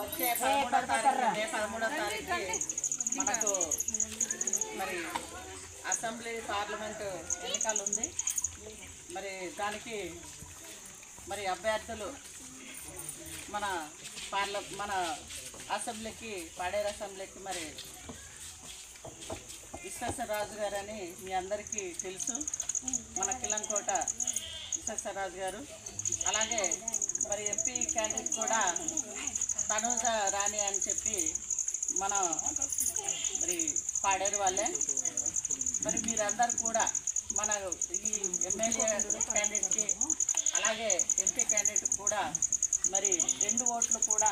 వచ్చే 13వ తారీఖు మనకు మరి అసెంబ్లీ పార్లమెంటు ఎన్నికలు ఉంది. మరి దానికి మరి అభ్యర్థులు మన అసెంబ్లీకి పాడేరు అసెంబ్లీకి మరి విశ్వేశ్వరరాజు గారు అని మీ అందరికీ తెలుసు. మన కిలంకోట విశ్వేశ్వరరాజు గారు. అలాగే మరి ఎంపీ క్యాండిడేట్ కూడా తనూజ రాణి అని చెప్పి మన మరి పాడేరు వాళ్ళే. మరి మీరందరూ కూడా మన ఈ ఎమ్మెల్యే క్యాండిడేట్కి అలాగే ఎంపీ క్యాండిడేట్ కూడా మరి 2 ఓట్లు కూడా